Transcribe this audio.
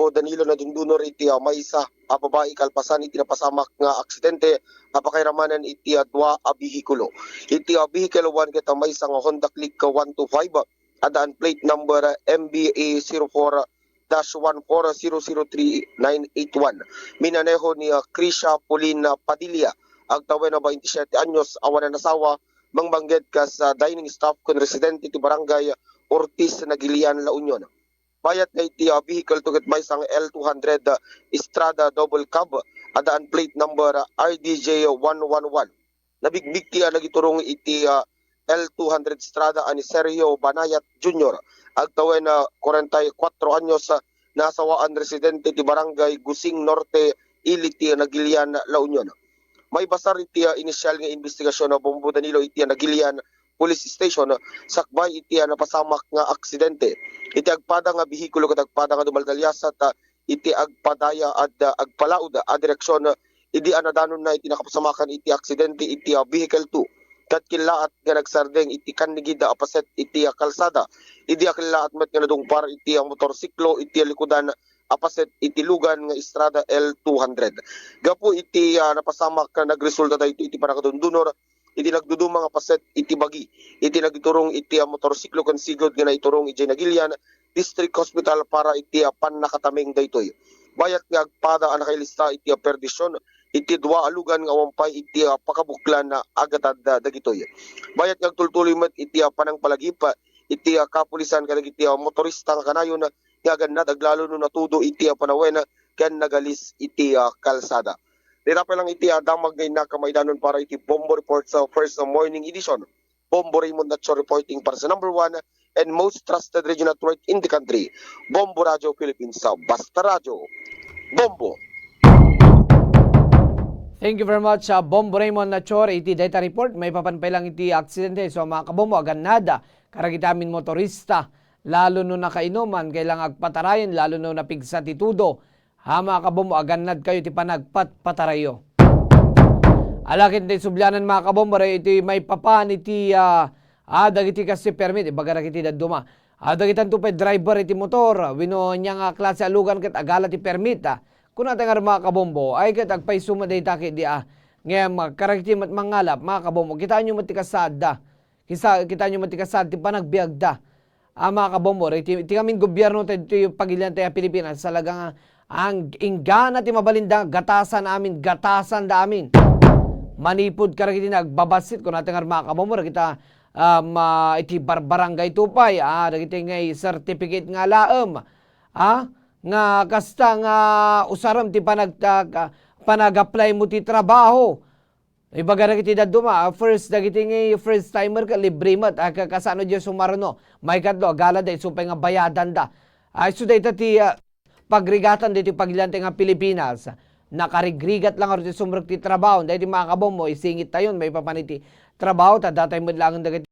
Bombo Danilo na dundunor iti maysa a babae kalpasan iti napasamak nga aksidente napakairamanan iti dua a bihikulo. Iti vehicle 1 ket maysa nga Honda Click 125 adaan plate number MBA 04-14003-981. Minaneho ni Krisha Polina Padilla agtawen na 27 anyos awan na nasawa mangbangged kas dining staff kun residente iti barangay Ortiz Nagilian, La Union. Bayat nga iti vehicle tuget maysang L200 Estrada double cab adaan plate number RDJ 111. Nabigbig ti nagiturong iti L200 Estrada ani Sergio Banayat Jr. agtawen na 44 anyos nasawaan residente ti barangay Gusing Norte Iliti Nagilian, La Union. May basar iti inisyal nga investigasyon na Bombo Danilo iti Nagilian Police Station sakbay iti napasamak nga aksidente. Iti agpada nga bihikulo ket agpada nga dumaldalyasat iti agpadaya at agpalaud a direksyon idi anadanon na iti nakapasamakan iti aksidente iti vehicle 2. Kat kilaat nga nagsardeng iti kanigida apaset iti kalsada. Idi kilaat met nga nadungpar iti motorsiklo iti likudan apaset iti lugan nga Estrada L200. Gapo iti napasamak nga nagresulta dayto iti panakadundunor iti nagduduma nga paset iti bagi iti nagturong iti motorsiklo ken sigod nga naiturong iti Nagilian District Hospital para iti pannakatameng daytoy. Bayat nga agpada ang nakailista iti perdisyon iti dua alugan nga wampay iti pakabuklan na agatad dagitoy. Bayat nga agtultuloy met iti panangpalagip iti kapulisan ken iti motorista nga kanayon nga ganad aglalo no natudo iti panawen ken nagalis iti kalsada. Dirapay lang iti damag ngay nakamaidanon para iti Bombo Report sa first morning edition. Bombo Raymond Nacho reporting para sa number 1 and most trusted radio network in the country. Bombo Radio Philippines sa Basta Radio. Bombo! Thank you very much, Bombo Raymond Nachor. Iti data report, may papanpay lang iti aksidente. So mga kabombo, aganada, karagitamin motorista, lalo no nakainuman, kailang agpatarayan, lalo no napigsa titudo. Ha mga kabombo, aganad kayo ti panagpatarayo. Alakin ti sublanan mga kabombo, iti may papan iti dagiti kasi permit, baga iti daduma. Dagitan tupay driver iti motor, wino niya nga klase alugan ket agala ti permit. Kung natin nga mga kabombo, ay ket agpay sumaday taki di ngayon karakti mat mangalap mga kabombo, kita nyo matikasad da. Kita nyo matikasad ti panagbiagda. Mga kabombo, iti kaming gobyerno iti pagilian tayo Pilipinas, salagang ang ingana ti mabalinda, gatasan amin, gatasan da amin. Manipod karakti nagbabasit, kung natin nga mga kabombo, kita iti barangay tupay, dagiti ngay certificate nga laem, nga kasta nga usaram ti panag-apply mo ti trabaho. Ibaga na kiti daduma, first dagiti ngay first timer ka libre mat, kasano diyo sumarno, may kadlo agala day supay nga bayadan da. So dayta ti pagrigatan dito paglante nga Pilipinas, nakarigrigat lang aro ti sumrek ti trabaho, dahil ti mga kabombo isingit tayon may papaniti trabaho ta datay mo lang dagiti